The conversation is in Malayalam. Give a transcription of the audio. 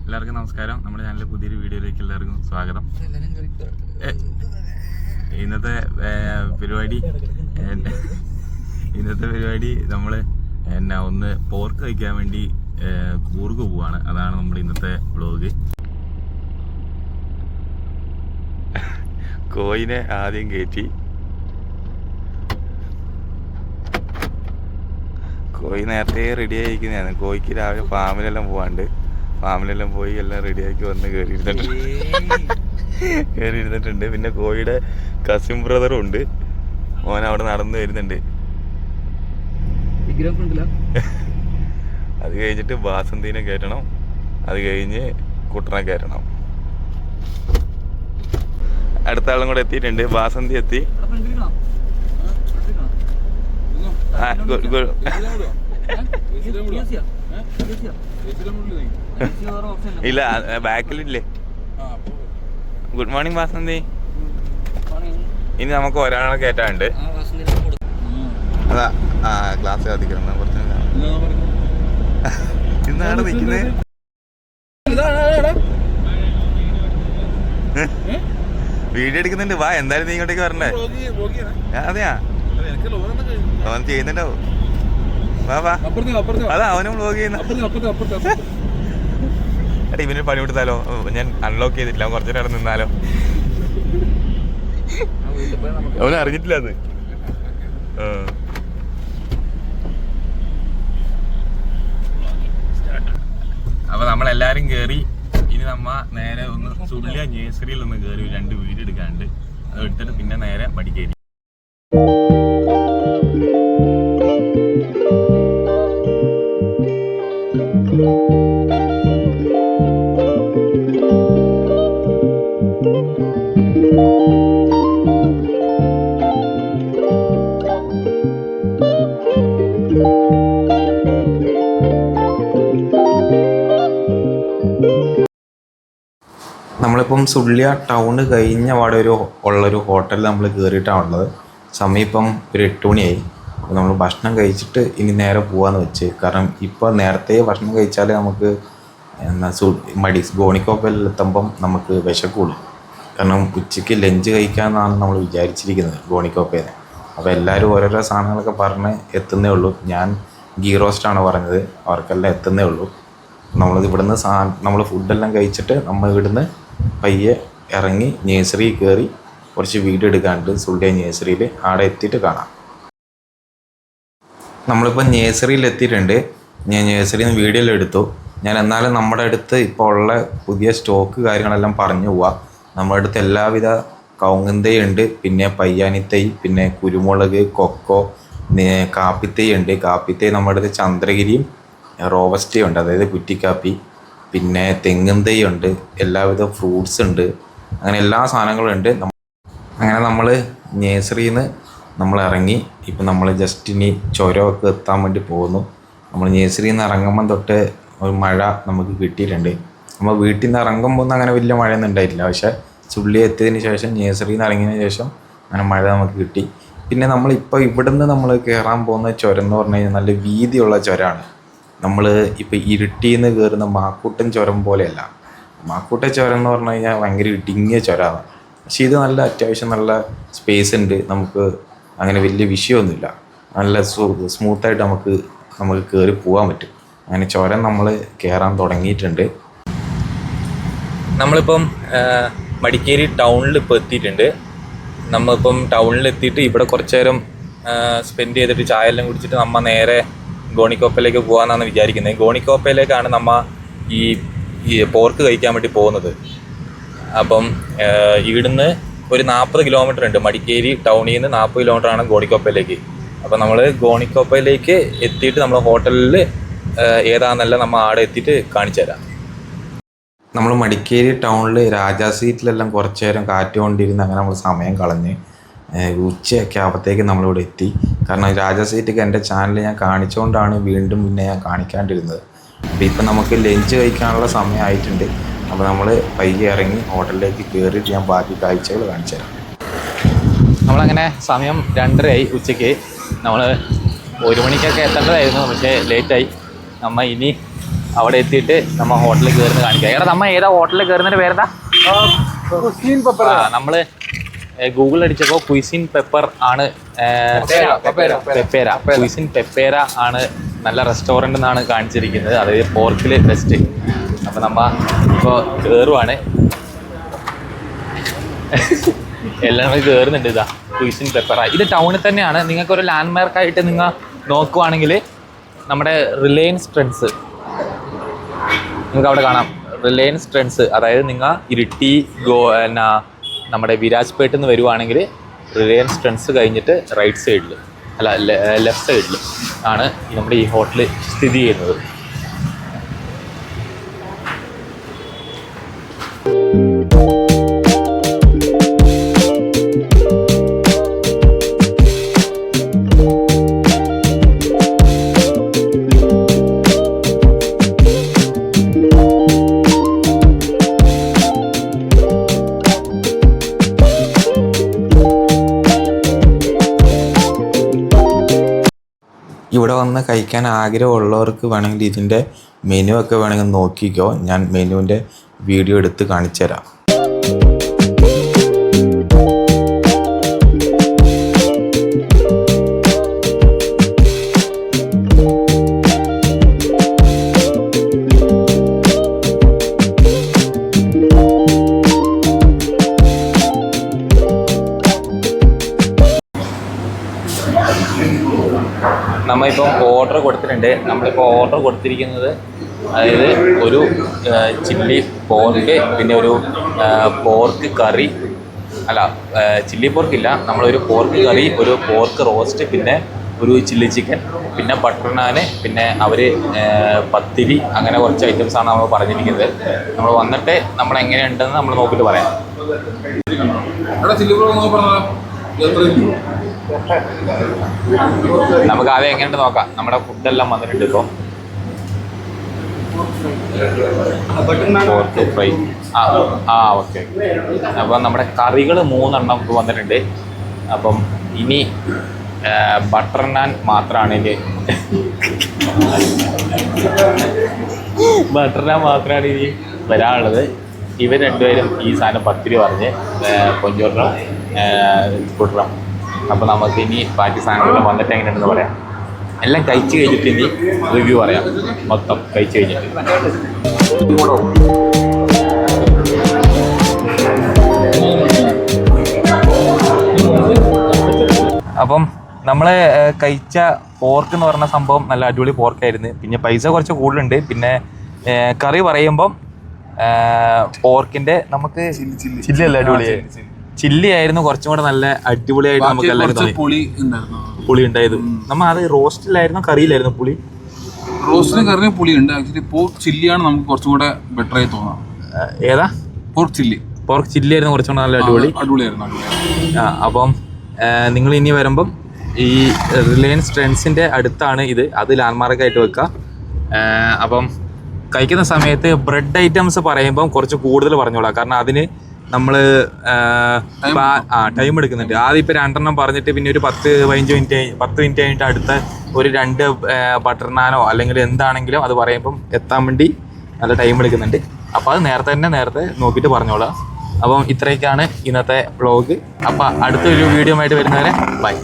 എല്ലാവർക്കും നമസ്കാരം. നമ്മുടെ ചാനലിലെ പുതിയൊരു വീഡിയോയിലേക്ക് എല്ലാവർക്കും സ്വാഗതം. ഇന്നത്തെ പരിപാടി നമ്മൾ ഒന്ന് പോർക്ക് കഴിക്കാൻ വേണ്ടി കൂർഗ് പോവാണ്. അതാണ് നമ്മുടെ ഇന്നത്തെ വ്ളോഗ്. കോയിനെ ആദ്യം കയറ്റി, കോയി നേരത്തെ റെഡി ആയിരിക്കുന്നതാണ്. കോയിക്ക് രാവിലെ ഫാമിലെല്ലാം പോയി എല്ലാം റെഡിയാക്കി വന്ന് കയറിയിരുന്നിട്ടുണ്ട്. പിന്നെ കോഴിയുടെ കസിൻ ബ്രദറും ഉണ്ട്, ഓൻ അവിടെ നടന്നു വരുന്നുണ്ട്. അത് കഴിഞ്ഞിട്ട് ബാസന്തിനെ കയറ്റണം, അത് കഴിഞ്ഞ് കുട്ടനെ കയറ്റണം. അടുത്ത ആളും കൂടെ എത്തിയിട്ടുണ്ട്. ബാസന്തി എത്തി. ഇല്ല, ബാക്കിലില്ലേ. Good morning Basanti. ഇനി നമുക്ക് ഒരാളെ കയറ്റാനുണ്ട്. അതാ ക്ലാസ് കത്തിക്കണം. കുറച്ച് ഇന്നാണ് നിൽക്കുന്നത്. വീഡിയോ എടുക്കുന്നുണ്ട്. വാ, എന്തായാലും നീ ഇങ്ങോട്ടേക്ക് വരണ്ടേ? അതെയാ, അവൻ ചെയ്യുന്നുണ്ടാവും. വാ, അതാ അവനും വ്ലോഗ് ചെയ്യുന്ന. എടാ, ഇവന് പണി കൊടുത്താലോ? ഞാൻ അൺലോക്ക് ചെയ്തിട്ടില്ല, അവൻ കുറച്ചു നേരം നിന്നാലോ? അവന് അറിഞ്ഞിട്ടില്ല അത്. അപ്പൊ നമ്മളെല്ലാരും കേറി. ഇനി നമ്മ നേരെ ഒന്ന് സുള്ളിയ നേഴ്സറിയിൽ ഒന്ന് കേറി 2 വീഡിയോ എടുക്കാണ്ട് അത് എടുത്തിട്ട് പിന്നെ നേരെ മടിക്കേരി. നമ്മളിപ്പം സുള്ളിയ ടൗണ് കഴിഞ്ഞ പാടെ ഉള്ളൊരു ഹോട്ടലിൽ നമ്മൾ കയറിയിട്ടാണുള്ളത്. സമയം ഇപ്പം ഒരു 8 മണിയായി. അപ്പോൾ നമ്മൾ ഭക്ഷണം കഴിച്ചിട്ട് ഇനി നേരെ പോകാമെന്ന് വെച്ച്. കാരണം ഇപ്പോൾ നേരത്തെ ഭക്ഷണം കഴിച്ചാൽ നമുക്ക് ഗോണിക്കോപ്പയിലെത്തുമ്പം നമുക്ക് വിശക്കുള്ളൂ. കാരണം ഉച്ചയ്ക്ക് ലഞ്ച് കഴിക്കാമെന്നാണ് നമ്മൾ വിചാരിച്ചിരിക്കുന്നത് ഗോണിക്കോപ്പയിൽ. അപ്പോൾ എല്ലാവരും ഓരോരോ സാധനങ്ങളൊക്കെ പറഞ്ഞ് എത്തുന്നേ ഉള്ളൂ. ഞാൻ ഗീ റോസ്റ്റാണ് പറഞ്ഞത്, അവർക്കെല്ലാം എത്തുന്നേ ഉള്ളൂ. നമ്മളിവിടുന്ന് നമ്മൾ ഫുഡെല്ലാം കഴിച്ചിട്ട് നമ്മൾ ഇവിടുന്ന് പയ്യെ ഇറങ്ങി നേഴ്സറി കയറി കുറച്ച് വീഡിയോ എടുക്കാണ്ട് സുള്ളിയ നേഴ്സറിയിൽ അവിടെ എത്തിയിട്ട് കാണാം. നമ്മളിപ്പോൾ നേഴ്സറിയിൽ എത്തിയിട്ടുണ്ട്. ഞാൻ നേഴ്സറിയിൽ നിന്ന് വീഡിയോയിൽ എടുത്തു. ഞാൻ എന്നാലും നമ്മുടെ അടുത്ത് ഇപ്പോൾ ഉള്ള പുതിയ സ്റ്റോക്ക് കാര്യങ്ങളെല്ലാം പറഞ്ഞു പോവാം. നമ്മുടെ അടുത്ത് എല്ലാവിധ കവുങ്ങും ഉണ്ട്, പിന്നെ പയ്യാനിത്തൈ, പിന്നെ കുരുമുളക്, കൊക്കോ, കാപ്പിത്തൈ ഉണ്ട്. കാപ്പിത്തൈ നമ്മുടെ അടുത്ത് ചന്ദ്രഗിരിയും റോബസ്റ്റയും ഉണ്ട്, അതായത് കുറ്റിക്കാപ്പി, പിന്നെ തെങ്ങും തൈ ഉണ്ട്, എല്ലാവിധ ഫ്രൂട്ട്സ് ഉണ്ട്, അങ്ങനെ എല്ലാ സാധനങ്ങളും ഉണ്ട്. അങ്ങനെ നമ്മൾ നേഴ്സറിയിൽ നിന്ന് നമ്മൾ ഇറങ്ങി. ഇപ്പം നമ്മൾ ജസ്റ്റ് ഇനി ചുരമൊക്കെ എത്താൻ വേണ്ടി പോകുന്നു. നമ്മൾ നേഴ്സറിയിൽ നിന്ന് ഇറങ്ങുമ്പം തൊട്ട് ഒരു മഴ നമുക്ക് കിട്ടിയിട്ടുണ്ട്. നമ്മൾ വീട്ടിൽ നിന്ന് ഇറങ്ങുമ്പോൾ ഒന്നും അങ്ങനെ വലിയ മഴയൊന്നും ഉണ്ടായിട്ടില്ല. പക്ഷേ ചുള്ളി എത്തിയതിന് ശേഷം നേഴ്സറിയിൽ നിന്ന് ഇറങ്ങിയതിന് ശേഷം അങ്ങനെ മഴ നമുക്ക് കിട്ടി. പിന്നെ നമ്മളിപ്പോൾ ഇവിടുന്ന് നമ്മൾ കയറാൻ പോകുന്ന ചുരം എന്ന് പറഞ്ഞു കഴിഞ്ഞാൽ നല്ല വീതിയുള്ള ചുരമാണ്. നമ്മൾ ഇപ്പോൾ ഇരുട്ടിന്ന് കയറുന്ന മാക്കൂട്ടൻ ചുരം പോലെയല്ല. മാക്കൂട്ടൻ ചുരം എന്ന് പറഞ്ഞു കഴിഞ്ഞാൽ ഭയങ്കര ഇടുങ്ങിയ ചുരമാണ്. പക്ഷേ ഇത് നല്ല അത്യാവശ്യം നല്ല സ്പേസ് ഉണ്ട്. നമുക്ക് അങ്ങനെ വലിയ വിഷയമൊന്നുമില്ല. നല്ല സ്മൂത്തായിട്ട് നമുക്ക് കയറി പോകാൻ പറ്റും. അങ്ങനെ ചുരം നമ്മൾ കയറാൻ തുടങ്ങിയിട്ടുണ്ട്. നമ്മളിപ്പം മടിക്കേരി ടൗണിൽ ഇപ്പോൾ എത്തിയിട്ടുണ്ട്. നമ്മളിപ്പം ടൗണിലെത്തിയിട്ട് ഇവിടെ കുറച്ച് നേരം സ്പെൻഡ് ചെയ്തിട്ട് ചായ എല്ലാം കുടിച്ചിട്ട് നമ്മൾ നേരെ ഗോണിക്കോപ്പയിലേക്ക് പോകാമെന്നാണ് വിചാരിക്കുന്നത്. ഗോണിക്കോപ്പയിലേക്കാണ് നമ്മൾ ഈ പോർക്ക് കഴിക്കാൻ വേണ്ടി പോകുന്നത്. അപ്പം ഇവിടുന്ന് ഒരു 40 കിലോമീറ്റർ ഉണ്ട്. മടിക്കേരി ടൗണിൽ നിന്ന് 40 കിലോമീറ്ററാണ് ഗോണിക്കോപ്പയിലേക്ക്. അപ്പം നമ്മൾ ഗോണിക്കോപ്പയിലേക്ക് എത്തിയിട്ട് നമ്മൾ ഹോട്ടലിൽ ഏതാണെന്നല്ല നമ്മൾ അവിടെ എത്തിയിട്ട് കാണിച്ചു തരാം. നമ്മൾ മടിക്കേരി ടൗണിൽ രാജാ സീറ്റിലെല്ലാം കുറച്ച് നേരം കാറ്റ് കൊണ്ടിരുന്ന് അങ്ങനെ നമ്മൾ സമയം കളഞ്ഞ് ഉച്ചയൊക്കെ ആകുമ്പോഴത്തേക്ക് നമ്മളിവിടെ എത്തി. കാരണം രാജാ സീറ്റൊക്കെ എൻ്റെ ചാനൽ ഞാൻ കാണിച്ചുകൊണ്ടാണ് വീണ്ടും പിന്നെ ഞാൻ കാണിക്കാണ്ടിരുന്നത്. അപ്പോൾ ഇപ്പം നമുക്ക് ലഞ്ച് കഴിക്കാനുള്ള സമയമായിട്ടുണ്ട്. അപ്പോൾ നമ്മൾ പയ്യെ ഇറങ്ങി ഹോട്ടലിലേക്ക് കയറിയിട്ട് ഞാൻ ബാക്കി കാഴ്ചകൾ കാണിച്ചു തരാം. നമ്മളങ്ങനെ സമയം 2:30 ഉച്ചയ്ക്ക്. നമ്മൾ 1 മണിക്കൊക്കെ എത്തേണ്ടതായിരുന്നു, പക്ഷേ ലേറ്റായി. നമ്മൾ ഇനി അവിടെ എത്തിയിട്ട് നമ്മ ഹോട്ടലിൽ കയറുന്ന കാണിക്കാം. എടാ നമ്മ ഏതാ ഹോട്ടലിൽ കയറുന്നതിന്റെ പേരെന്താ? നമ്മള് ഗൂഗിൾ അടിച്ചപ്പോൾ കുയിസിൻ പെപ്പർ ആണ്, പെപ്പേര, കുയിസിൻ പെപ്പേര ആണ് നല്ല റെസ്റ്റോറൻറ്റ് എന്നാണ് കാണിച്ചിരിക്കുന്നത്. അതായത് പോർക്കിൽ ബെസ്റ്റ്. അപ്പം നമ്മ ഇപ്പോൾ കയറുവാണ്, എല്ലാം കയറുന്നുണ്ട്. ഇതാ കുയിസിൻ പെപ്പറ. ഇത് ടൗണിൽ തന്നെയാണ്. നിങ്ങൾക്കൊരു ലാൻഡ് മാർക്കായിട്ട് നിങ്ങൾ നോക്കുവാണെങ്കിൽ നമ്മുടെ റിലയൻസ് ട്രെൻഡ്സ് നിങ്ങൾക്ക് അവിടെ കാണാം. റിലയൻസ് ട്രെൻഡ്സ്, അതായത് നിങ്ങൾ ഇരിട്ടി നമ്മുടെ വിരാജ്പേട്ടിൽ നിന്ന് വരുവാണെങ്കിൽ റിലയൻസ് ട്രെൻഡ്സ് കഴിഞ്ഞിട്ട് റൈറ്റ് സൈഡിൽ, അല്ല ലെഫ്റ്റ് സൈഡിൽ ആണ് നമ്മുടെ ഈ ഹോട്ടൽ സ്ഥിതി ചെയ്യുന്നത്. ഇവിടെ വന്ന് കഴിക്കാൻ ആഗ്രഹമുള്ളവർക്ക് വേണമെങ്കിൽ ഇതിൻ്റെ മെനു ഒക്കെ വേണമെങ്കിൽ നോക്കിക്കോ. ഞാൻ മെനുവിൻ്റെ വീഡിയോ എടുത്ത് കാണിച്ചു തരാം. നമ്മളിപ്പം ഓർഡർ കൊടുത്തിട്ടുണ്ട്. നമ്മളിപ്പോൾ ഓർഡർ കൊടുത്തിരിക്കുന്നത് അതായത് ഒരു ചില്ലി പോർക്ക്, പിന്നെ ഒരു പോർക്ക് കറി, അല്ല ചില്ലി പോർക്കില്ല, നമ്മളൊരു പോർക്ക് കറി, ഒരു പോർക്ക് റോസ്റ്റ്, പിന്നെ ഒരു ചില്ലി ചിക്കൻ, പിന്നെ ബട്ടർ നാന്, പിന്നെ അവർ പത്തിരി, അങ്ങനെ കുറച്ച് ഐറ്റംസാണ് നമ്മൾ പറഞ്ഞിരിക്കുന്നത്. നമ്മൾ വന്നിട്ട് നമ്മൾ എങ്ങനെയുണ്ടെന്ന് നമ്മൾ നോക്കിയിട്ട് പറയാം. നമുക്ക് ആദ്യം എങ്ങനെയുണ്ട് നോക്കാം. നമ്മുടെ ഫുഡെല്ലാം വന്നിട്ടുണ്ട്. ഇപ്പം പോർക്ക് ഫ്രൈ, ഓക്കെ. അപ്പം നമ്മുടെ കറികൾ 3 എണ്ണം വന്നിട്ടുണ്ട്. അപ്പം ഇനി ബട്ടർ നാൻ മാത്രമാണ് ഇനി ബട്ടർ നാൻ മാത്രമാണ് ഇനി വരാനുള്ളത്. ഇവർ രണ്ടുപേരും ഈ സാധനം പത്തിരി പറഞ്ഞ് കൊഞ്ചോറിനും കൂട്ടണം. അപ്പോൾ നമുക്ക് ഇനി ബാക്കി സാധനങ്ങളെല്ലാം വന്നിട്ട് എങ്ങനെയുണ്ടെന്ന് പറയാം. എല്ലാം കഴിച്ച് കഴിഞ്ഞിട്ട് ഇനി റിവ്യൂ പറയാം. മൊത്തം കഴിച്ച് കഴിഞ്ഞിട്ട്. അപ്പം നമ്മൾ കഴിച്ച പോർക്ക് എന്ന് പറഞ്ഞ സംഭവം നല്ല അടിപൊളി പോർക്കായിരുന്നു. പിന്നെ പൈസ കുറച്ച് കൂടുതലുണ്ട്. പിന്നെ കറി പറയുമ്പം പോർക്കിൻ്റെ നമുക്ക് ചില്ലി അല്ല അടിപൊളിയായി, ചില്ലി ആയിരുന്നു കുറച്ചും കൂടെ നല്ല അടിപൊളിയായിട്ട് നമുക്ക് എല്ലാവരും പുളി ഉണ്ടായത്. നമ്മ അത് റോസ്റ്റിലായിരുന്നു കറിയിലായിരുന്നു പുളി? റോസ്റ്റിന് കറിന് പുളി ഉണ്ട്. ആക്ച്വലി പോർക്ക് ചില്ലിയാണ് നമുക്ക് കുറച്ചും കൂടെ ബെറ്റർ ആയി തോന്നാം. ഏതാ? Pork chilli. പോർക്ക് ചില്ലി ആയിരുന്നു കുറച്ചും കൂടെ നല്ല അടിപൊളിയായിരുന്നു. അപ്പം നിങ്ങൾ ഇനി വരുമ്പം ഈ റിലയൻസ് ട്രെൻഡ്സിൻ്റെ അടുത്താണ് ഇത്, അത് ലാൻഡ്മാർക്കായിട്ട് വെക്കുക. അപ്പം കഴിക്കുന്ന സമയത്ത് ബ്രെഡ് ഐറ്റംസ് പറയുമ്പം കുറച്ച് കൂടുതൽ പറഞ്ഞോളാം. കാരണം അതിന് നമ്മൾ ടൈം എടുക്കുന്നുണ്ട്. ആദ്യം ഇപ്പോൾ 2 എണ്ണം പറഞ്ഞിട്ട് പിന്നെ ഒരു 10-15 മിനിറ്റ് കഴിഞ്ഞിട്ട് അടുത്ത ഒരു 2 ബട്ടർ നാനോ അല്ലെങ്കിൽ എന്താണെങ്കിലും അത് പറയുമ്പം എത്താൻ വേണ്ടി നല്ല ടൈം എടുക്കുന്നുണ്ട്. അപ്പോൾ അത് നേരത്തെ നോക്കിയിട്ട് പറഞ്ഞോളാം. അപ്പം ഇത്രയൊക്കെയാണ് ഇന്നത്തെ വ്ളോഗ്. അപ്പം അടുത്തൊരു വീഡിയോ ആയിട്ട് വരുന്നവരെ ബൈ.